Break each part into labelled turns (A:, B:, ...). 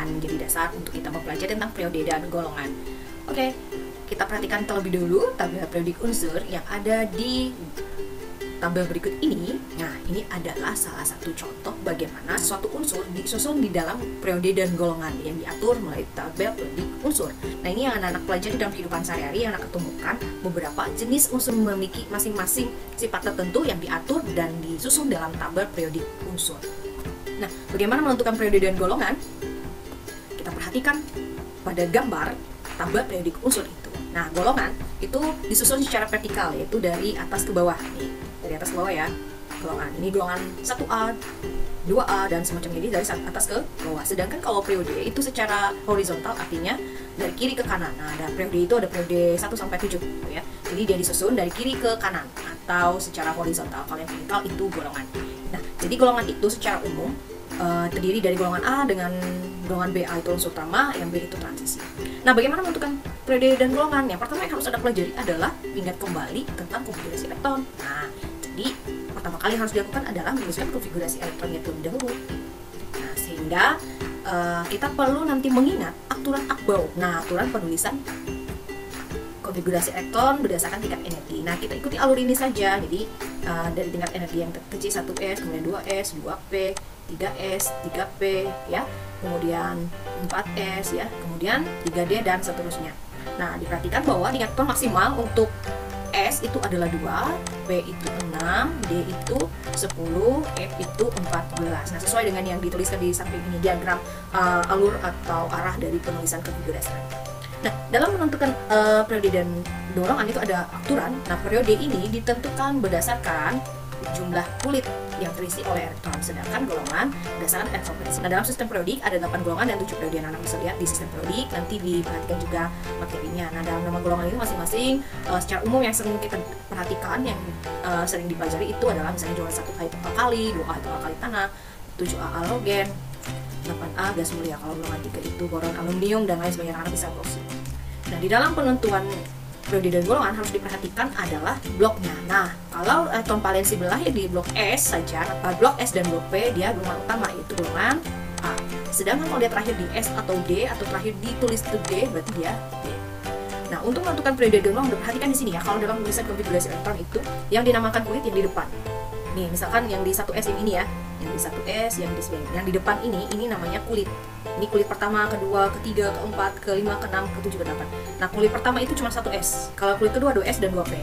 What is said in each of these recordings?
A: akan jadi dasar untuk kita mempelajari tentang periode dan golongan. Oke, kita perhatikan terlebih dulu tabel periodik unsur yang ada di tabel berikut ini. Nah, ini adalah salah satu contoh bagaimana suatu unsur disusun di dalam periode dan golongan yang diatur melalui tabel periodik unsur. Nah, ini yang anak-anak pelajari dalam kehidupan sehari-hari, yang anak ketemukan beberapa jenis unsur memiliki masing-masing sifat tertentu yang diatur dan disusun dalam tabel periodik unsur. Nah, bagaimana menentukan periode dan golongan? Kita perhatikan pada gambar tabel periodik unsur itu. Nah, golongan itu disusun secara vertikal, yaitu dari atas ke bawah. Nih, dari atas ke bawah ya, golongan. Ini golongan 1A, 2A, dan semacam ini dari atas ke bawah. Sedangkan kalau periode itu secara horizontal, artinya dari kiri ke kanan. Nah, ada periode itu ada periode 1 sampai 7 gitu ya. Jadi dia disusun dari kiri ke kanan atau secara horizontal. Kalau yang vertikal itu golongan. Nah, jadi golongan itu secara umum terdiri dari golongan A dengan golongan B. A itu unsur utama, yang B itu transisi. Nah, bagaimana menentukan periode dan golongan? Yang pertama yang harus Anda pelajari adalah ingat kembali tentang konfigurasi elektron. Nah, jadi pertama kali yang harus dilakukan adalah menuliskan konfigurasi elektronnya terlebih dahulu. Nah, sehingga kita perlu nanti mengingat aturan Akbau. Nah, aturan penulisan konfigurasi elektron berdasarkan tingkat energi. Nah, kita ikuti alur ini saja. Jadi dari tingkat energi yang terkecil 1S, kemudian 2S, 2P, 3S, 3P ya, kemudian 4S ya, kemudian 3D dan seterusnya. Nah, diperhatikan bahwa tingkat elektron maksimal untuk S itu adalah 2, P itu 6, D itu 10, F itu 14. Nah, sesuai dengan yang dituliskan di samping ini, diagram alur atau arah dari penulisan konfigurasi. Nah, dalam menentukan periode dan golongan itu ada aturan. Nah, periode ini ditentukan berdasarkan jumlah kulit yang terisi oleh elektron, sedangkan golongan berdasarkan elektron terisi. Nah, dalam sistem periodik ada 8 golongan dan 7 periode yang Anda bisa lihat di sistem periodik. Nanti diperhatikan juga materinya. Nah, dalam nama golongan itu masing-masing secara umum yang sering kita perhatikan, yang sering dipelajari itu adalah misalnya golongan 1A itu alkali, 2A itu alkali tanah, 7A halogen, 8A gas mulia. Kalau golongan 3 itu boron, aluminium, dan lain sebagainya. Anda bisa box. Nah, di dalam penentuan periode dan golongan harus diperhatikan adalah bloknya. Nah, kalau elektron valensi berlahir di blok S saja, blok S dan blok P dia golongan utama, yaitu golongan A. Sedangkan kalau dia terakhir di S atau D atau terakhir ditulis itu D, berarti dia D. Nah, untuk menentukan periode dan golongan, perhatikan di sini ya, kalau dalam tulisan konfigurasi elektron itu yang dinamakan kulit yang di depan. Nih, misalkan yang di 1S yang ini ya, yang di 1S, yang di depan ini namanya kulit. Ini kulit pertama, kedua, ketiga, keempat, kelima, keenam, ketujuh, ke-8. Nah, kulit pertama itu cuma 1S. Kalau kulit kedua 2S dan 2P.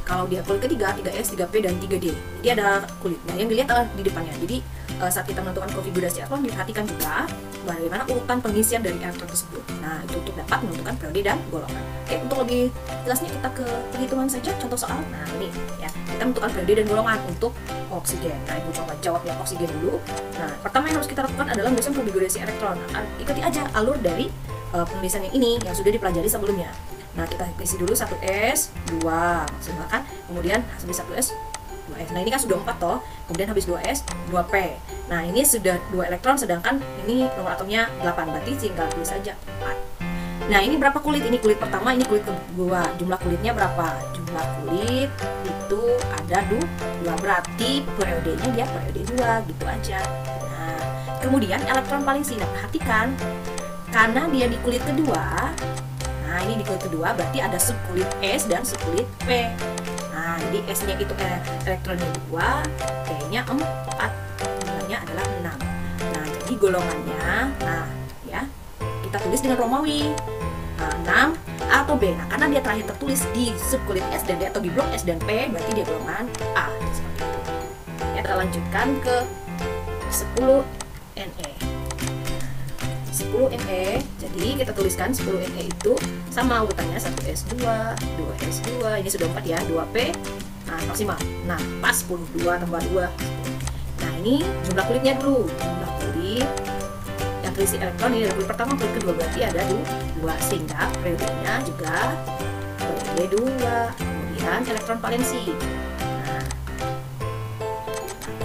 A: Kalau dia kulit ketiga 3S, 3P, dan 3D. Jadi ada kulitnya. Yang dilihat adalah di depannya. Jadi saat kita menentukan konfigurasi elektron, diperhatikan juga bagaimana urutan pengisian dari elektron tersebut. Nah, itu untuk dapat menentukan periode dan golongan. Oke, untuk lebih jelasnya kita ke perhitungan saja, contoh soal. Nah, ini ya, kita menentukan periode dan golongan untuk oksigen. Nah, Ibu coba jawab yang oksigen dulu. Nah, pertama yang harus kita lakukan adalah menuliskan konfigurasi elektron. Ikuti aja alur dari penulisan yang ini yang sudah dipelajari sebelumnya. Nah, kita isi dulu 1S, 2 maksimal kan, kemudian habis 1S, 2S. Nah, ini kan sudah 4 toh, kemudian habis 2S, 2P. Nah, ini sudah 2 elektron, sedangkan ini nomor atomnya 8, berarti tinggal tulis saja 4. Nah, ini berapa kulit? Ini kulit pertama, ini kulit kedua. Jumlah kulitnya berapa? Jumlah kulit itu ada 2, berarti periodenya dia periode 2, gitu aja. Nah, kemudian elektron valensi. Nah, perhatikan, karena dia di kulit kedua, nah ini di kulit kedua berarti ada subkulit S dan subkulit P. Nah, jadi S-nya itu elektronnya 2, P-nya 4, jumlahnya adalah 6. Nah, jadi golongannya, nah ya, kita tulis dengan Romawi 6 A atau B. Nah, karena dia terakhir tertulis di subkulit S dan D atau di blok S dan P, berarti dia golongan A. Seperti itu. Ya, kita lanjutkan ke 10 Ne. 10 Ne, jadi kita tuliskan 10 Ne itu sama urutannya 1S2, 2S2, ini sudah 4 ya, 2P, nah maksimal. Nah, pas 10, 2 tambah 2. Nah, ini jumlah kulitnya dulu. Jumlah kulit yang terisi elektron ini dari kulit pertama, kulit kedua, berarti ada 2, sehingga periodenya juga periode 2. Kemudian elektron valensi. Nah,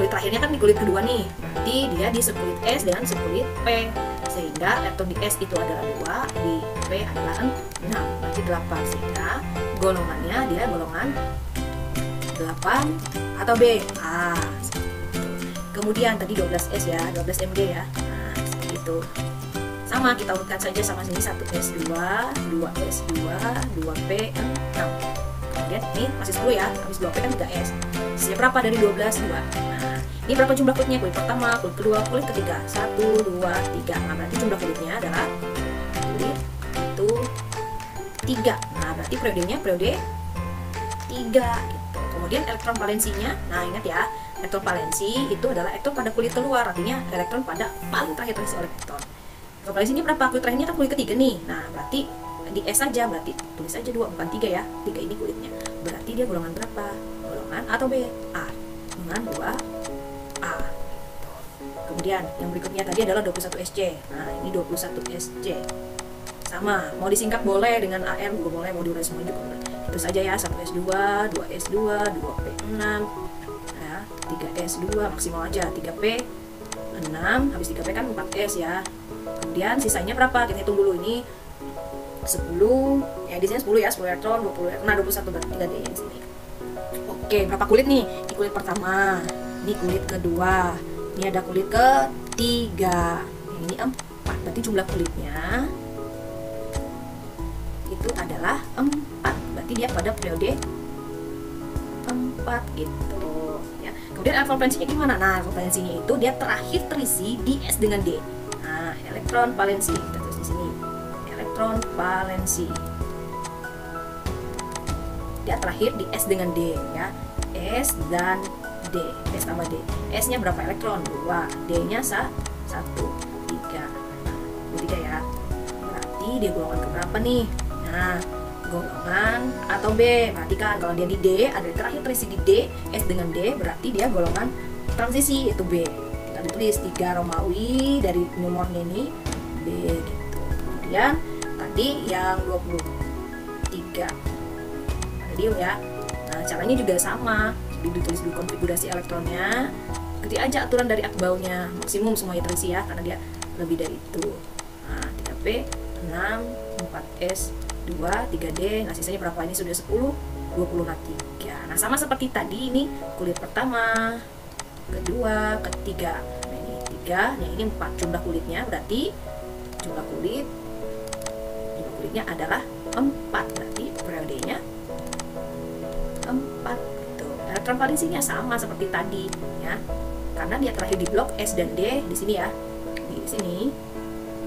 A: kulit terakhirnya kan di kulit kedua nih, berarti dia di subkulit S dan subkulit P, sehingga elektron di S itu adalah 2, di P adalah 6, berarti 8, sehingga golongannya dia golongan 8 atau B. Seperti itu. Kemudian tadi 12S ya, 12 Mg ya. Nah, seperti itu. Sama, kita urutkan saja sama sini 1S2, 2S2, 2P6. Kemudian ini masih 10 ya, habis 2P kan 3S. Sisanya berapa dari 12? 2. Nah, ini berapa jumlah kulitnya? Kulit pertama, kulit kedua, kulit ketiga. 1, 2, 3. Nah, berarti jumlah kulitnya adalah kulit itu 3. Nah, berarti periodenya periode 3 gitu. Kemudian elektron valensinya, nah ingat ya, elektron valensi itu adalah elektron pada kulit keluar, artinya elektron pada paling terakhir terisi oleh elektron. Elektron valensinya berapa? Kulit terakhirnya kan kulit ketiga nih. Nah, berarti di S saja, berarti tulis aja 2, bukan 3 ya. 3 ini kulitnya. Berarti dia golongan berapa? Golongan A atau B? A. Dengan 2A. Kemudian yang berikutnya tadi adalah 21 SC. Nah, ini 21 SC. Sama, mau disingkat boleh dengan AR juga boleh, mau diurai semua juga boleh. Itu saja ya, 1S2, 2S2, 2P6, ya, 3S2, maksimal aja 3P6, habis 3P kan 4S ya. Kemudian sisanya berapa? Kita hitung dulu, ini 10, ya di sini 10 ya, 10 elektron, 20, nah 21 berarti 3D yang sini. Oke, berapa kulit nih? Ini kulit pertama, ini kulit kedua, ini ada kulit ketiga, ini 4, berarti jumlah kulitnya itu adalah 4, berarti dia pada periode 4 gitu ya. Kemudian elektron valensinya gimana? Nah, elektron valensinya itu dia terakhir terisi di S dengan D. Nah, elektron valensi kita tulis di sini. Elektron valensi. Dia terakhir di S dengan D ya. S dan D. S tambah D. S-nya berapa elektron? 2. D-nya 1, 3. Nah, 3 ya. Berarti dia golongan keberapa nih? Nah, golongan atau B. Perhatikan kalau dia di D, ada yang terakhir terisi di D, S dengan D, berarti dia golongan transisi, itu B. Kita tulis 3 Romawi dari nomornya ini B gitu. Kemudian tadi yang 23 radium ya. Nah, caranya juga sama. Jadi ditulis dulu konfigurasi elektronnya. Ketik aja aturan dari akbaunya, maksimum semuanya terisi ya, karena dia lebih dari itu. Nah, 3P, 6, 4S 2, 3D, nah sisanya berapa? Ini sudah 10, 20, nah 3. Nah, sama seperti tadi, ini kulit pertama, kedua, ketiga. Nah, ini 3, nah ini 4 jumlah kulitnya, berarti jumlah kulitnya adalah 4, berarti periodenya 4 gitu. Elektron valensinya sama seperti tadi ya. Karena dia terakhir di blok S dan D di sini ya. Di sini,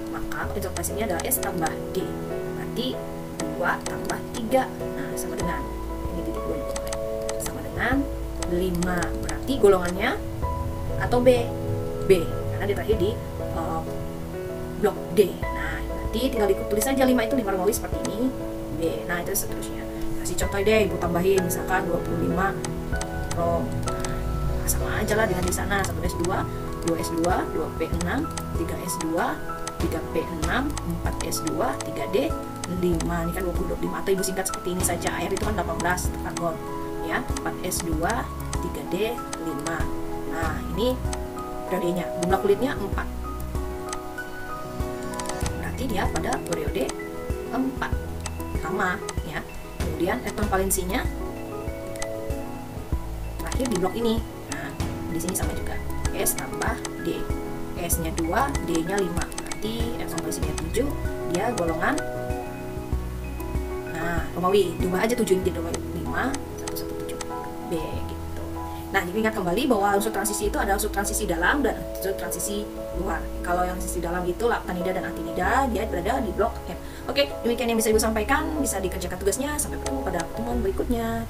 A: maka elektron valensinya adalah S tambah D. Berarti 2 tambah 3, nah sama dengan ini titik 2 sama dengan 5, berarti golongannya atau B, karena dia terakhir di blok D. Nah, berarti tinggal tulis saja 5 itu 5 Romawi seperti ini, B. Nah, itu seterusnya. Kasih contoh deh, ibu tambahin misalkan 25 Rom. Nah, sama aja lah dengan di sana, 1S2, 2S2, 2P6, 3S2, 3P6, 4S2, 3D 5, ini kan 25, atau ibu singkat seperti ini saja, air itu kan 18 karbon ya, 4S2, 3D 5. Nah, ini periodenya, jumlah kulitnya 4, berarti dia pada periode 4 sama ya. Kemudian elektron valensinya terakhir di blok ini. Nah, di sini sama juga, S tambah D, S nya 2, D nya 5, berarti elektron valensinya 7, dia golongan Romawi, diubah aja 7 jadi Romawi 5, 117 B gitu. Nah, jadi ingat kembali bahwa unsur transisi itu ada unsur transisi dalam dan unsur transisi luar. Kalau yang transisi dalam itu lactanida dan actinida, dia berada di blok M. Oke, demikian yang bisa Ibu sampaikan, bisa dikerjakan tugasnya. Sampai bertemu pada pertemuan berikutnya.